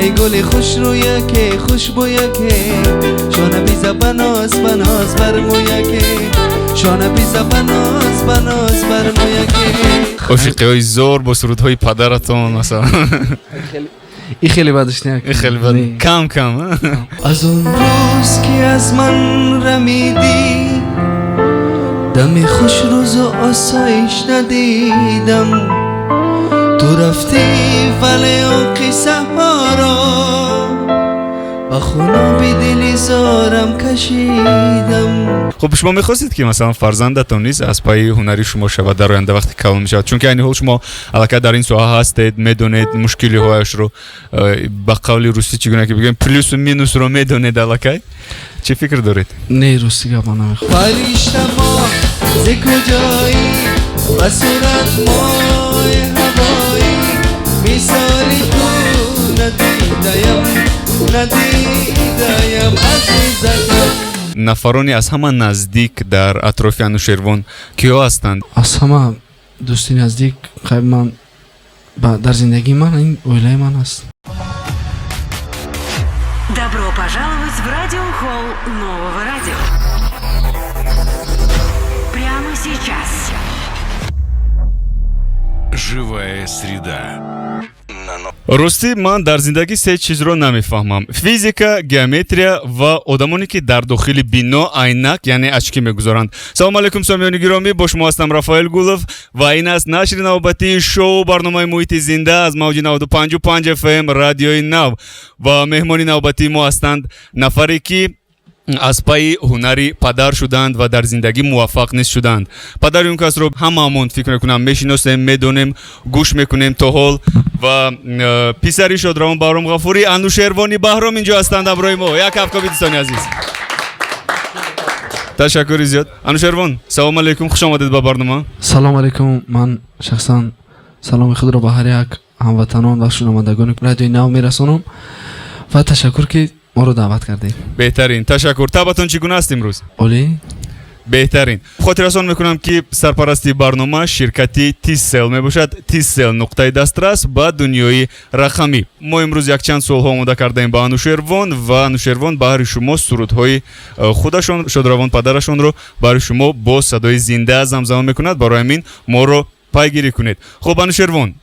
ای گل خوش رویه که خوشبویه که شانه بیزه بناز بناز بر مویه که شانه بیزه بناز بناز بر مویه که موسیقی های زور با سرودهای پدرتون مثلا این خیلی بدش نیست این خیلی بد کم کم از اون روز که از من رمیدی دم خوش روز و آسایش ندیدم تو رفتی ولی اون قصه ها را با خونابی دلی زارم کشیدم. خب شما میخواستید که مثلا فرزندتون نیز از پای هنری شما شود در آینده وقتی کامل میشود، چون که این حال شما البته در این ساحه هستید، میدونید مشکلی هایش رو، با قول روسی چگونه که بگیم پلیس و مینوس رو میدونید، البته چه فکر دارید؟ نه روسی گپ نمیخوام. فرشته ما ز کجایی و صورت مای هوایی مثالی تو ندیدایم عزیزم. نفرانی از همه نزدیک در اطراف انوشیروان کیا هستند؟ از همه دوستی نزدیک خیلی من در زندگی من این اویلای من است. Добро пожаловать в радиохолл нового радио. Прямо сейчас. Живая среда. راستی من در زندگی سه چیز رو نمیفهمم: فیزیکا، گئومتریا و آدمانی که در داخل بینا عینک یعنی اچکی میگذارند. سلام علیکم سامیان گرامی، با شما هستم رافائل گولوف و این است نشر نوبتی شو برنامه محیط زنده از موج 95.5 FM رادیوی نو و مهمانی نوبتی ما هستند نفری که از پای هنری پدر شدند و در زندگی موفق نیست شدند. پدر اون کس رو هممون فکر میکنم میشناسیم، میدونیم، گوش میکنیم تا حال و پسری شادروان بهرام غفوری انوشیروانی بهرام اینجا هستند همراه ما. یک کف کابی دوستان عزیز. تشکر زیاد. انوشیروان سلام علیکم، خوش آمدید به برنامه. سلام علیکم. من شخصا سلام خود را به هر یک هموطنان و شنوندگان رادیو نو میرسانم و تشکر که ما رو دعوت کردید. بهترین، تشکر. تابتون چگونه است امروز؟ عالی. بهترین. خاطر رسان میکنم که سرپرستی برنامه شرکتی تیسل میباشد. تیسل نقطه دسترس به دنیای رقمی. ما امروز یک چند سوال ها آماده کردیم به انوشیروان و انوشیروان برای شما سرودهای خودشون شادروان پدرشون رو برای شما با صدای زنده زمزمه میکند. برای همین ما رو پیگیری کنید. خب انوشیروان،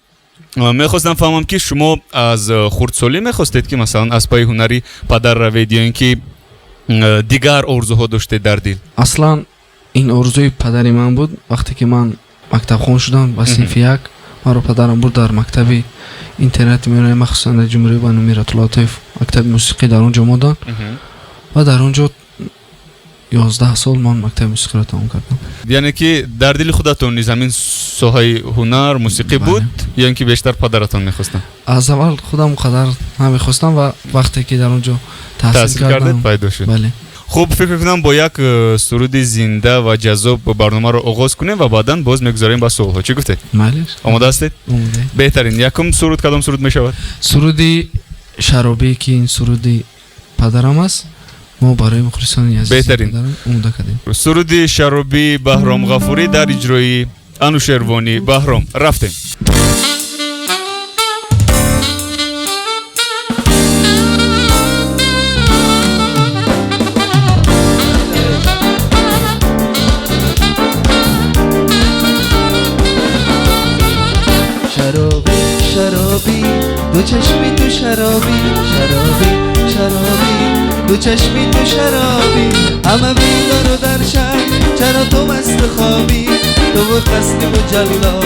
میخواستم فهمم که شما از خردسالی میخواستید که مثلا از پای هنری پدر روید یا اینکه دیگر آرزوها داشته در دل؟ اصلا این آرزوی پدری من بود. وقتی که من مکتب خوان شدم و صنف یک مرا پدرم برد در مکتب اینترنت میونه مخصوصا در جمهوری بانو میرات لطیف مکتب موسیقی در اونجا ماندن و در اونجا 11 سال من مکتب موسیقی را تمام کردم. یعنی که در دل خودتون نیز همین ساحه هنر موسیقی بود یا اینکه بیشتر پدرتون میخواستن؟ از اول خودم قدر نمیخواستم و وقتی که در اونجا تحصیل کردم پیدا شد. بله. خب فکر کنم با یک سرود زنده و جذاب برنامه رو آغاز کنیم و بعداً باز میگذاریم با سوال‌ها. چی گفتید؟ بله. آماده هستید؟ آماده. بهترین. یکم سرود کدام سرود میشود؟ سرودی شرابی که این سرودی پدرم است. ما برای مخلصان عزیز بهترین آماده کردیم. سرودی شرابی بهرام غفوری در اجرای انوشیروانی. بهرام رفتیم. شرابی دو چشمی تو شرابی شرابی دو چشمی تو شرابی همه بیدار و در شب چرا تو مست خوابی تو و خستی و جلا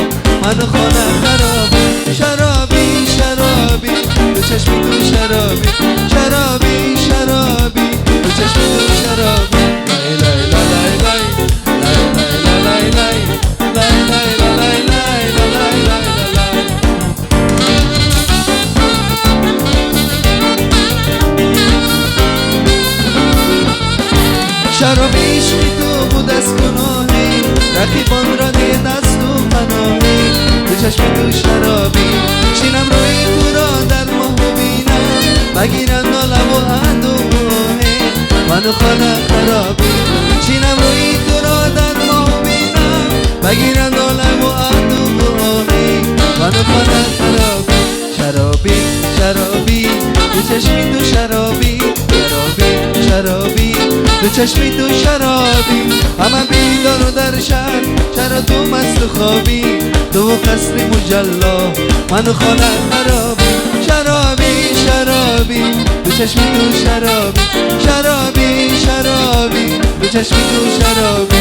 من خانه خرابی شرابی دو چشمی تو شرابی شرابی دو چشمی تو شرابی لای لای لای لای لای لای لای لای لای شرابی عشقی تو بود از گناهی رقیبان را ده دست و پناهی دو چشمی تو شرابی شینم روی تو را در ماه بینم بگیرن لب و اندوهی منو خانه خرابی شینم روی تو را در ماه بینم بگیرن لب و اندوهی منو خانه خرابی شرابی دو چشمی تو شرابی شرابی شرابی دو چشمی تو شرابی همه بیدار و در شهر چرا تو مست و خوابی تو و قصر مجلا من و خانه خرابی شرابی شرابی دو چشمی تو شرابی شرابی شرابی دو چشمی تو شرابی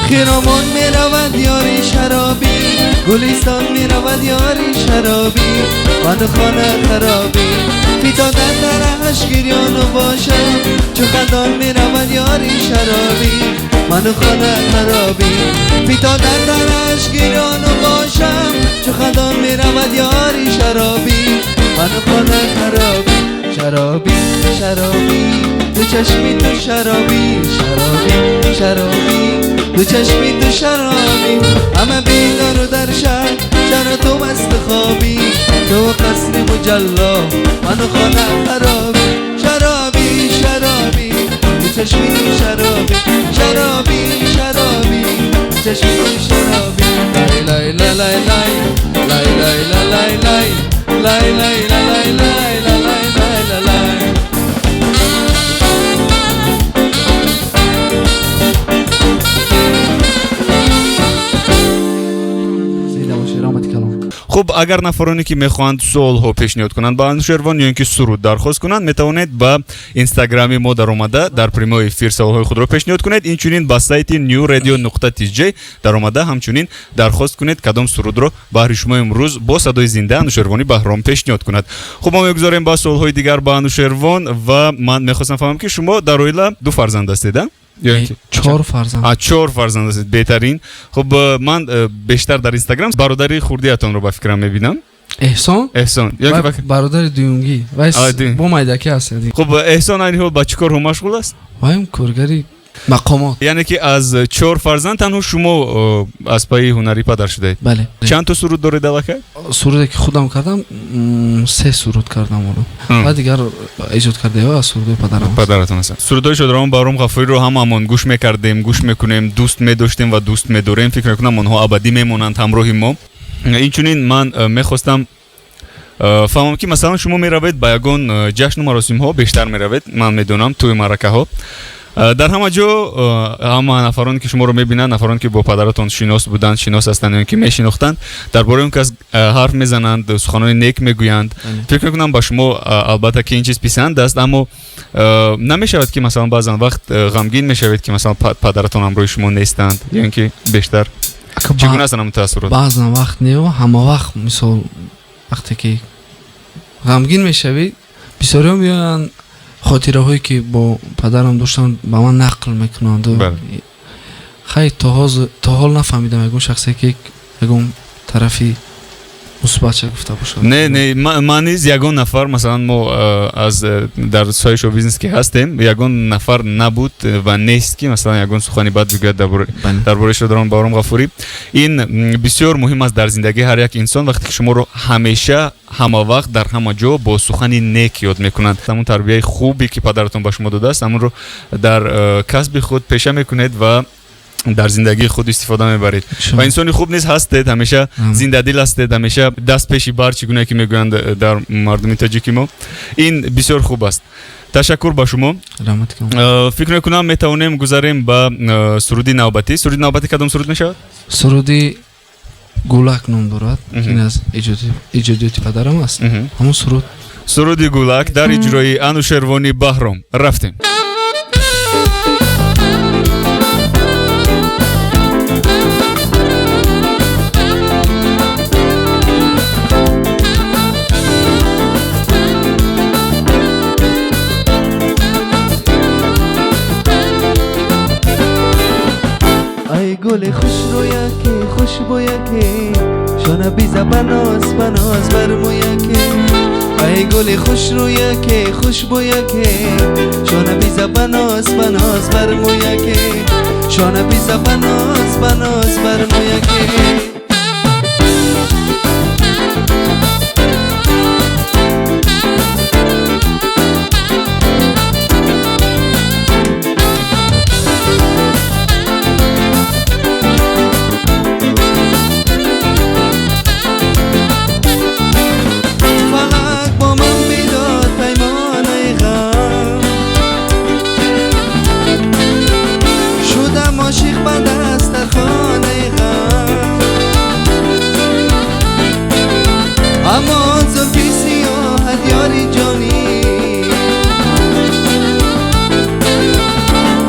خیرامان می رود یاری شرابی گلیستان می رود یاری شرابی من خانه خرابی پیتادن در اشگیریانو باشم چو خندان می رود یاری شرابی من خانه خرابی پیتادن در اشگیریانو باشم چو خندان می رود یاری شرابی من خانه خرابی شرابی شرابی دو چشمی تو شرابی شرابی شرابی دو چشمی تو شرابی همه بیدار و در شهر چرا تو مست خوابی تو قصر مجلا من و خانه خرابی شرابی شرابی دو چشمی تو شرابی شرابی شرابی دو چشمی تو شرابی لای لای لای لای لای لای لای لای لای لای لای لای لای لای خب اگر نفرانی که میخواند سوال ها پیشنهاد کنند با انوشیروان یا اینکه سرود درخواست کنند میتوانید با اینستاگرامی ما در اومده در پریمو افیر سوال های خود را پیشنهاد کنید اینچنین با سایت newradio.tj در اومده همچنین درخواست کنید کدام سرود را بهر شما امروز با صدای زنده انوشیروانی بهرام پیشنهاد کند. خب ما میگذاریم با سوال های دیگر با انوشیروان و من میخواستم فهمم که شما در اویلا 2 فرزند هستید؟ 4 فرزند. 4 فرزند هستید، بهترین. خب من بیشتر در اینستاگرام برادری خوردیتان رو با فکرم میبینم. احسان یا برادر دویونگی وایس با مایدکی هست. خب احسان این حال با چیکار هم مشغول است؟ وایم کارگری مقامات. یعنی که از 4 فرزند تنها شما از پای هنری پدر شدید؟ بله. چند تا سرود دارید علاقه؟ سرودی که خودم کردم 3 سرود کردم اونو. بعد دیگر ایجاد کرده ها از سرودی پدرم هست. سرودای شادرام بهرام غفوری رو هممون گوش میکردیم، گوش میکنیم، دوست میداشتیم و دوست میداریم. فکر میکنم اونها ابدی میمونند همراه ما. اینچنین من میخواستم فهمم که مثلا شما میروید با یگان جشن و مراسم ها بیشتر میروید، من میدونم توی مرکه ها در همه جا همه نفرانی که شما رو میبینند، نفرانی که با پدرتون شناس بودند، شناس هستند یا که میشناختند، درباره اون کس حرف میزنند، سخنان نیک میگویند. فکر میکنم با شما البته که این چیز پسند است، اما نمیشود که مثلا بعضا وقت غمگین میشوید که مثلا پدرتون همراه شما نیستند یا اینکه بیشتر چگونه هستن هم تاثیرات؟ بعضا وقت نه، همه وقت مثلا وقتی که غمگین میشوید بسیاری میان خاطره هایی که با پدرم داشتن با من نقل میکنند. خیلی تا حال نفهمیدم یکون شخصی که یکون طرفی مثبت چه گفته باشه. نه من نیز یگان نفر مثلا ما از در سایه شو بیزنس که هستیم یگان نفر نبود و نیست که مثلا یگان سخنی بد بگوید درباره شادرام بهرام غفوری. این بسیار مهم است در زندگی هر یک انسان وقتی که شما رو همیشه همه وقت در همه جا با سخنی نیک یاد میکنند. همون تربیت خوبی که پدرتون به شما داده است همون رو در کسب خود پیشه میکنید و در زندگی خود استفاده میبرید و انسانی خوب نیست هستید، همیشه زنده دل هستید، همیشه دست پیشی بر چگونه که میگویند در مردم تاجیکی ما. این بسیار خوب است. تشکر با شما. فکر میکنم میتونیم گذاریم با سرودی نوبتی. سرودی نوبتی کدام سرود میشود؟ سرودی گولک نام دارد. این از ایجادیات پدرم است. همون سرودی گولک در اجرای انوشیروانی بهرام. رفتیم. گل خوش رویکی خوش بویکی شانه بی زبناس بناس بر مویکی ای ای گل خوش رویه که خوش بویه که شانه بیزه بناز بناز بر مویه که شانه بیزه بناز بناز بر مویه که اما زلفی سیاهت یاری جانی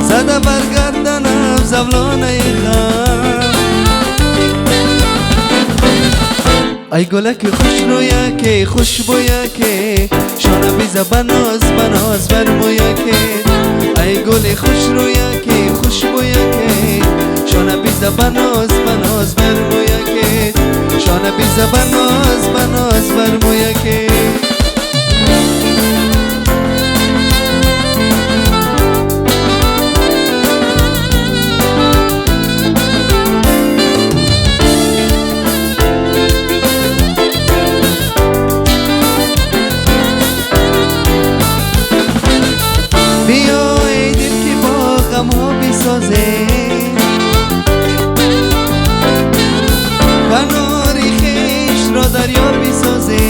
زده برگردنم زولانه غم ای گلک خوش رویه که خوش بویه که شانه بیزه بناز بناز بر مویه که ای گل خوش رویه که خوش بویه که شانه بیزه بناز بناز بر مویه که شانه بیزه بناز بناز بر مویه که بیا ای دل که با غم ها بسازه کناری خیش را دریا بسازه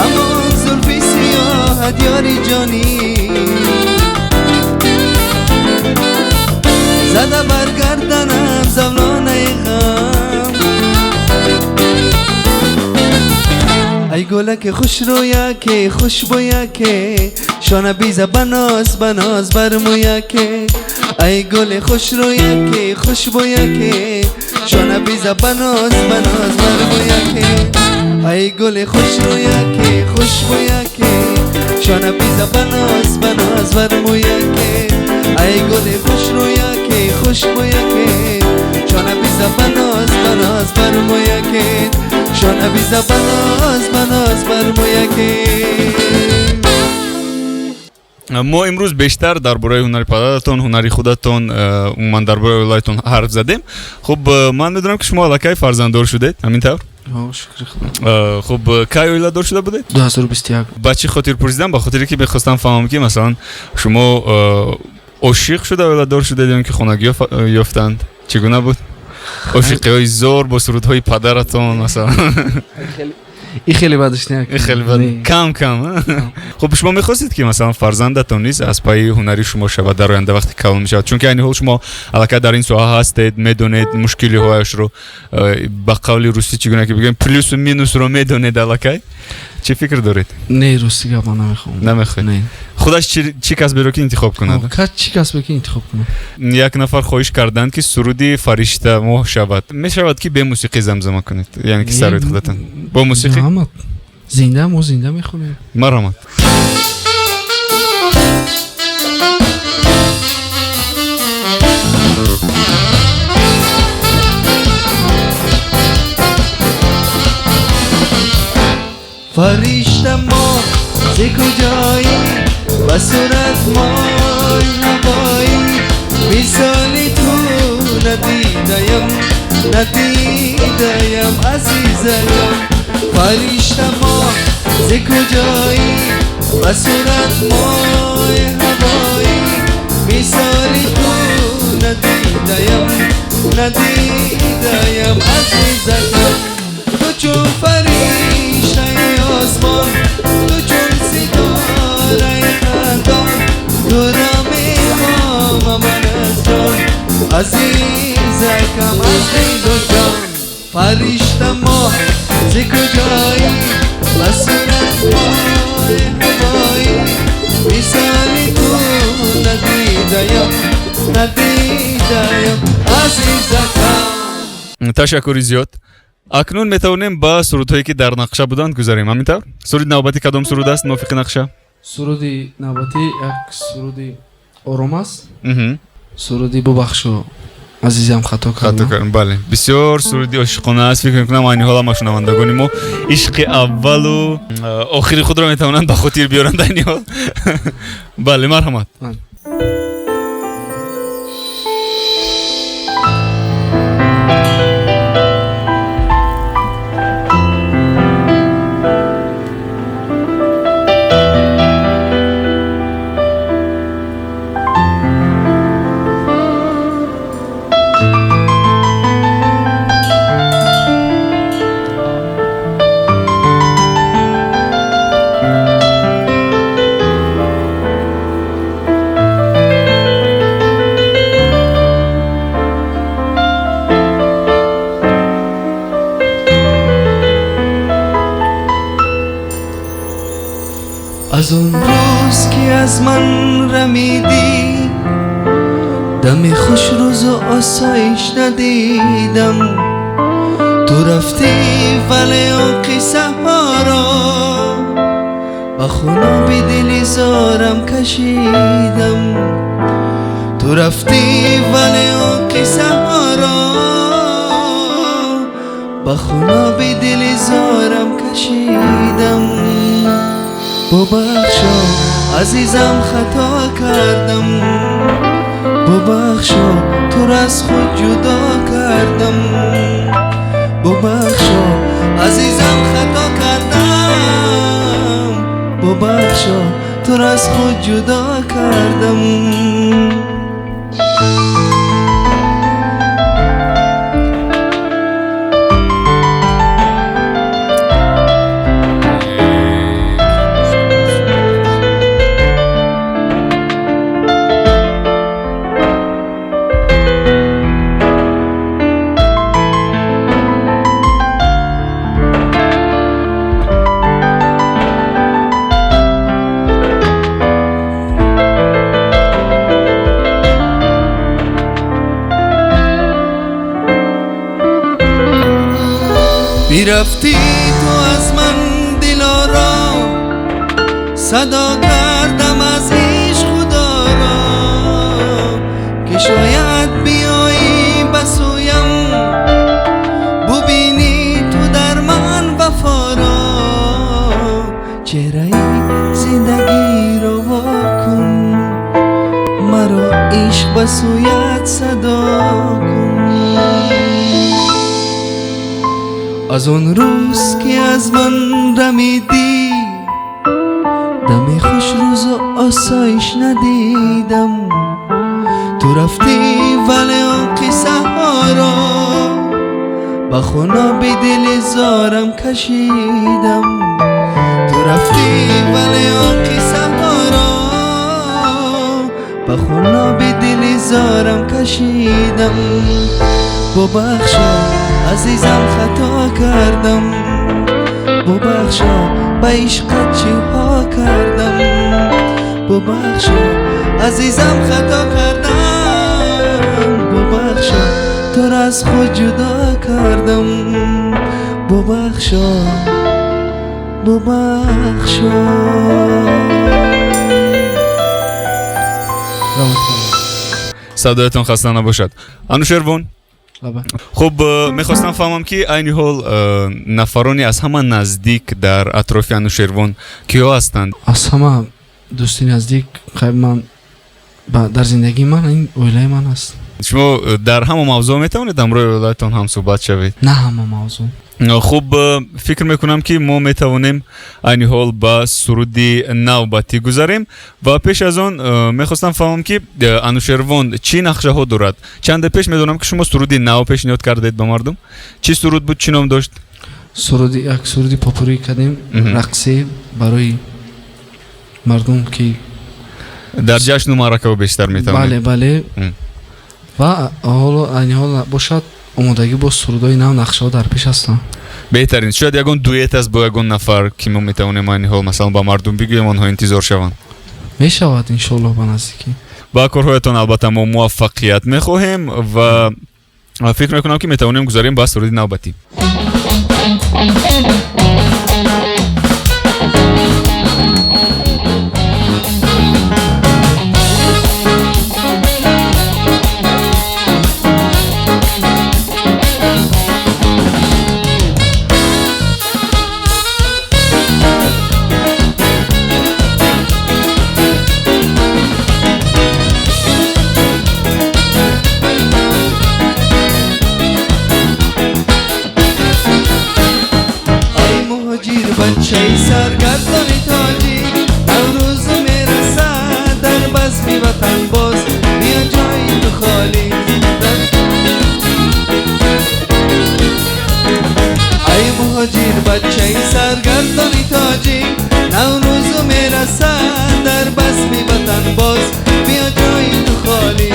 اما زلفی سیاهت یاری جانی زده برگردنم زولانه غم ای گلک خوش رویه که خوش بویه که شانه بیزه بناز بناز بر مویه که ای گل خوش رویه که خوش بویه که شانه بیزه بناز بناز بر مویه که ای گل خوش رویه که خوش بویه که شانه بیزه بناز بناز بر مویه که ای گل خوش رویه که خوش بویه که شانه بیزه بناز بناز بر مویه که شانه بیزه بناز بناز بر مویه که ما امروز بیشتر درباره هنری پدرتون هنری خودتون من درباره ولایتون حرف زدیم. خب من میدونم که شما الکی فرزنددار شدید همینطور؟ شکر خدا. خب کی ولادت شده بودید؟ 2021. با چی خاطر پرسیدم؟ با خاطری که میخواستم فهمم که مثلا شما عاشق شده ولادت شدید یا اینکه خونگی یافتند؟ چگونه بود؟ عاشقی های زور با سرودهای پدرتون مثلا؟ این خیلی بدش نه. این خیلی بد. کم. خب شما می‌خواستید که مثلا فرزندتون نیست از پای هنری شما شود در آینده وقتی کامل میشه، چون که این حال شما البته در این ساحه هستید، میدونید مشکلی هایش رو با قول روسی چگونه که بگیم پلوس و مینوس رو میدونید البته. چی فکر دارید؟ نه روسی گپ نمیخوام. نمیخواید؟ نه. خودش چی کسب رو که انتخاب کند؟ چی کسب که انتخاب کنه؟ یک نفر خواهش کردند که سرودی فرشته ماه شود. میشود که به موسیقی زمزمه کنید، یعنی که سرود خودتون با موسیقی مرحمت زنده ما زنده میخونیم. مرحمت. فرشته ما ز کجایی و صورت مای هوایی مثالی تو ندیدیم عزیزم فرشته ما ز کجایی و صورت مای هوایی مثالی تو ندیدیم عزیزم تو چون فرشته آسمان تو چون ستاره خندان تو را میخوام من از جان عزیزکم از دل و جان فرشته ماه ز کجایی و صورت مای هوایی مثالی تو ندیدیم عزیزکم. تشکری زیاد. اکنون میتونیم با سرودهایی که در نقشه بودند گذاریم. همینطور سرود نوبتی کدام سرود است موافق نقشه؟ سرودی نوبتی یک سرودی آرام است. سرودی ببخشو азизам хато кардам. бале бисёр суруди ошиқона аст. фикр мекунам айни ҳола ма шунавандагони мо ишқи аввалу охири худро метавонанд ба хотир биёранд айни ҳол. бале марҳамат. از اون روز که از من رمیدی دم خوش روز و آسایش ندیدم تو رفتی ولی اون قصه ها را با خونابی دلی زارم کشیدم تو رفتی ولی اون قصه ها را با خونابی دلی زارم کشیدم ببخشا عزیزم خطا کردم ببخشا تو را از خود جدا کردم ببخشا عزیزم خطا کردم ببخشا تو را از خود جدا کردم میرفتی تو از من دلارا صدا کردم از عشق خدا را که شاید بیایی بسویم ببینی تو در من وفا را چهره زندگی رو واکن مرا عشق بسویت صدا کن از اون روز که از من رمیدی دم خوش روز و آسایش ندیدم تو رفتی ولی اون قصه ها را با خونابی دل زارم کشیدم تو رفتی ولی اون قصه ها را با خونابی دل زارم کشیدم ببخشا عزیزم خطا کردم ببخشا به عشقت چه ها کردم ببخشا عزیزم خطا کردم ببخشا تو را از خود جدا کردم ببخشا ببخشا صدایتان خسته نباشد. انوشیروان خب میخواستم فهمم که عین حال نفرانی از همه نزدیک در اطراف انوشیروان کیا هستند؟ از همه دوستی نزدیک خیلی من در زندگی من این اویلای من است. شما در همه موضوع میتونید امروی ولایتان هم صحبت شوید؟ نه همه موضوع. خب فکر میکنم که ما میتوانیم عین حال با سرودی نوبتی گذاریم و پیش از آن میخواستم فهمم که انوشیروان چی نقشه ها دارد. چند پیش میدونم که شما سرودی نو پیشنهاد کردید به مردم. چی سرود بود؟ چی نام داشت؟ یک سرودی پاپوری کردیم رقصی برای مردم که در جشن و مراسم بیشتر میتوانید. بله و حالا عین حال باشد آمادگی با سرودای نو نقشه ها در پیش هستن. بهترین شاید یگان دویت است با یگان نفر که ما میتونیم این حال مثلا با مردم بگوییم آنها انتظار شوند. میشود ان شاء الله به نزدیکی. با کارهایتان البته ما موفقیت میخواهیم و فکر میکنم که میتونیم گذاریم با سرودی نوبتی. بچه سرگردان تاجی نوروز میرسد در بزم وطن باز بیا جای تو خالی ای مهاجر بچه سرگردان تاجی نوروز میرسد در بزم وطن باز بیا جای تو خالی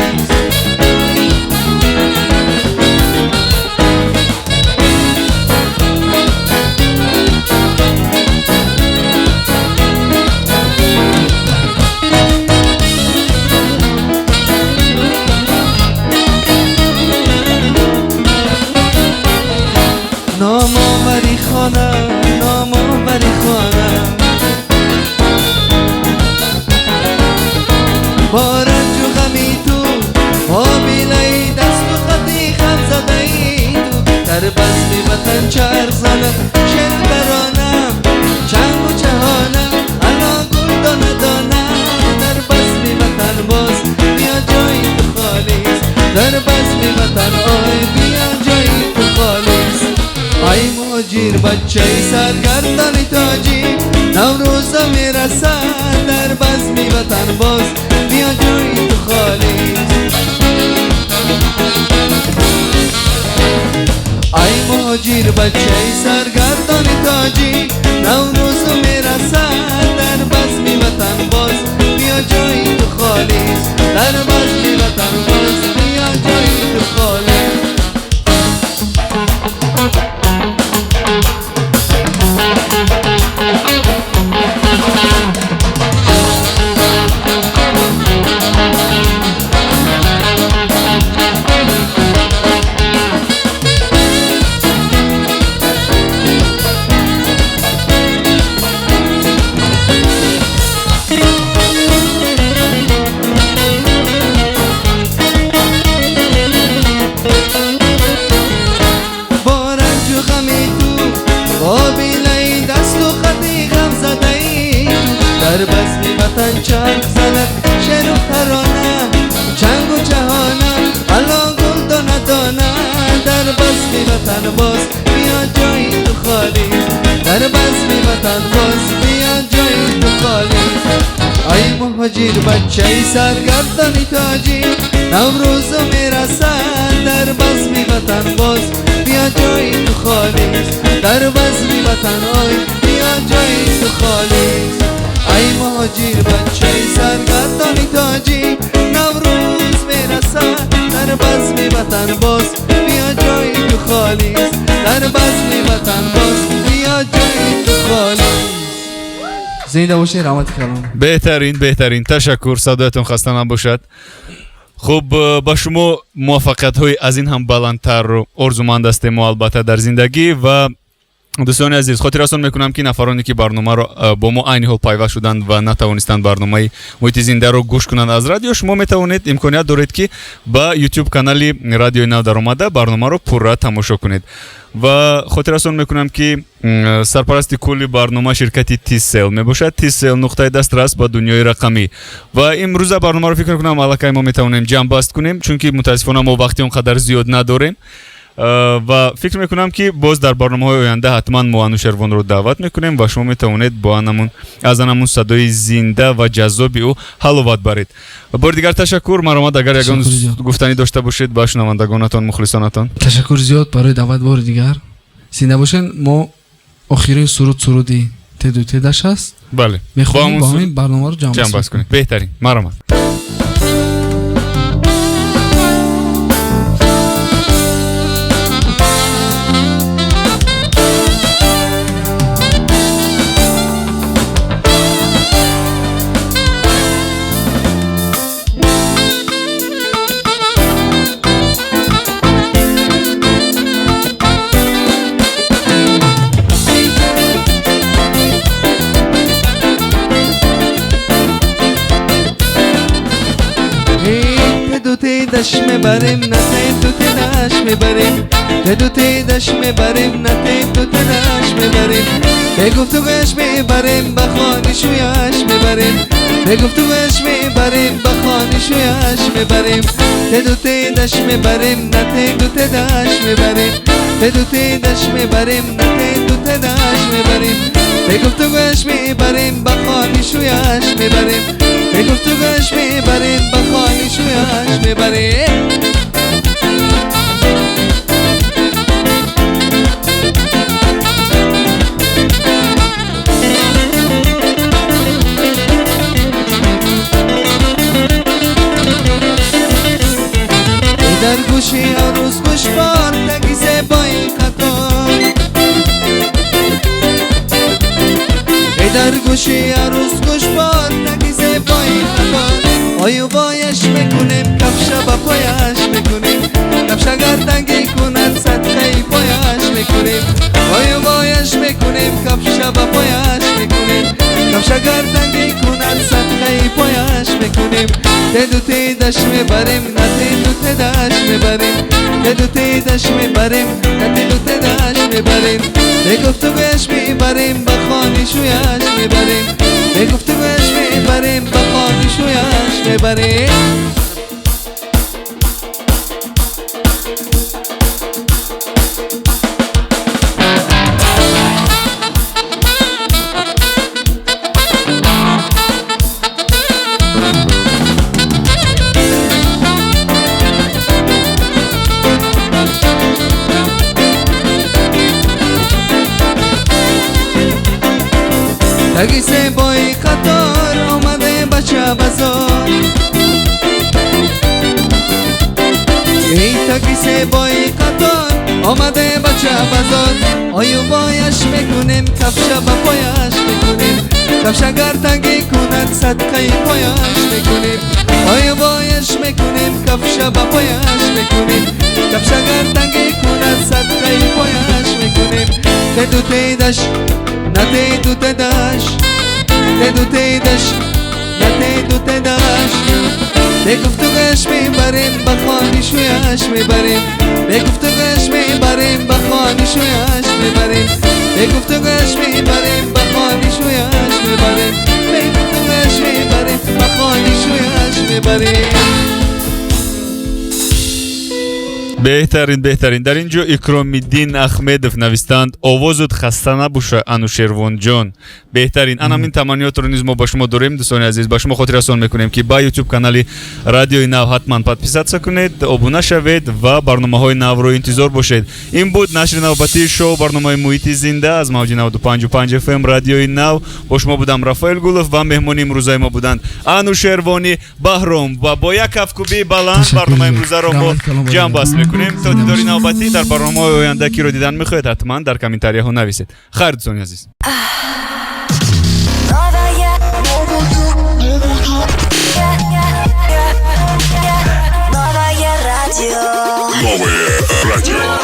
نام آوری خانه با رنج و غمی تو با بیلای دست و خطی خم زده ای تو در بزم وطن چرخ زنم شعر ترانم چنگ و چهانم انا گل دانه دانم در بزم وطن باز بیا جای تو خالیست در بزم وطن آی بیا جای تو خالیست ای مهاجر بچه سرگردان تاجی نوروز میرسد در بزم وطن باز بیا جای تو خالیست ای مهاجر بچه سرگردان تاجی نوروز میرسد در بزم وطن باز بیا جای تو خالیست در بزم وطن باز بیا جای تو خالیست در بزم وطن چرخ زند شعر و ترانه چنگ و چهانه الا گل دانه دانه در بزم وطن باز بیا جای تو خالیست در بزم وطن باز بیا جای تو خالیست ای مهاجر بچه سرگردان تاجی نوروز میرسد در بزم وطن باز بیا جای تو خالیست در بزم وطن آی بیا جای تو خالیست ای مهاجر بچه سرگردان تاجی نوروز میرسد در بزم وطن باز بیا جای تو خالیست در بزم وطن باز بیا جای تو خالیست زنده باشین رحمت کلام بهترین تشکر صدایتون خسته نباشد خب با شما موفقیت های از این هم بلندتر رو آرزومند هستیم ما البته در زندگی و دوستان عزیز خاطرتون میکنم که نفرانی که برنامه رو با ما عین حال پیوست شدند و نتوانستند برنامه محیط زنده رو گوش کنند از رادیو شما میتوانید امکانیت دارید که با یوتیوب کانال رادیو نو در اومده برنامه رو پورا تماشا کنید و خاطرتون میکنم که سرپرست کلی برنامه شرکتی تیسل میباشد تیسل نقطه دسترس با دنیای رقمی و امروز برنامه رو فکر کنم الکی ما میتونیم جمع بست کنیم چون که متاسفانه ما وقتی اونقدر زیاد نداریم و فکر میکنم که باز در برنامه‌های آینده حتما ما انوشروان رو دعوت میکنیم و شما میتونید با از انمون صدای زنده و جذابی او حلاوت برید. بار دیگر تشکر مرامت اگر یگان گفتنی داشته باشید با شنوندگانتان مخلصانتان. تشکر زیاد برای دعوت بار دیگر. زنده باشین. ما آخرین سرودی تدش هست. بله. میخوایم با همین برنامه رو جمع بس کنیم. بهترین. مرامت. دش میبریم نه تو تنش میبریم دو دش میبریم نه تو تنش میبریم به گفتگوش میبریم به خانشویش میبریم به گفتگوش میبریم به خانشویش میبریم دو دش میبریم نه دو دش میبریم دو دش میبریم نه دو دش میبریم به گفتگوش میبریم به خانشویش میبریم به گفتگوش میبریم به خانشویش میبریم در گوشی عروس گوشوار تگی زیبایی قطار در گوشی عروس گوشوار تگی زیبایی قطار آیو بایش میکنیم کفش با پایش میکنیم کفش اگر تنگی کند صدقه پایش میکنیم آیو بایش میکنیم کفش با پایش میکنیم کفش اگر تنگی کند صدقه پایش میکنیم دو تیدش میبریم نه دو تیدش میبریم دو تیدش میبریم نه دو تیدش میبریم به گفتگوش میبریم به خانشویش میبریم به گفتگوش میبریم به خانشویش میبریم تگی زیبایی قطار آمده بچه بازار ای تگی زیبایی قطار آمده بچه بازار آیو بایش میکنیم کفش با پایش میکنیم کفش اگر تنگی کند صدقه پایش میکنیم آیو بایش میکنیم کفش با پایش میکنیم کفش اگر تنگی کند صدقه پایش میکنیم دو تیدش نه دو تیدش دو تیدش نه دو تیدش به گفتگوش میبریم به خانشویش میبریم به گفتگوش میبریم به خانشویش میبریم به گفتگوش میبریم به خانشویش میبریم به گفتگوش میبریم به خانشویش میبریم بهترین در اینجا اکرام‌الدین احمدов навистанд овозут хаста набоша анушервонҷон беҳтарин ан ҳамин таманиётро низ мо ба шумо дорем дӯстони азиз ба шумо хотиррасон мекунем ки ба YouTube канали радиои нав ҳатман подписатсия кунед обуна шавед ва барномаҳои навро интизор бошед ин буд нашри навбатии шоу барномаи муҳити зинда аз мавҷи 95.5 FM радиои нав бо шумо будам Рафаэл Гулов ва меҳмони имрӯзаи мо буданд Анушервони Баҳром ва бо як кафкуби баланд барномаи имрӯзаро мо ҷамъбаст мекунем то дидори навбатӣ дар барномаҳои оянда киро дидан мехоҳед ҳатман дар комментарияҳо нависед хайр дӯстони азиз Новое радио.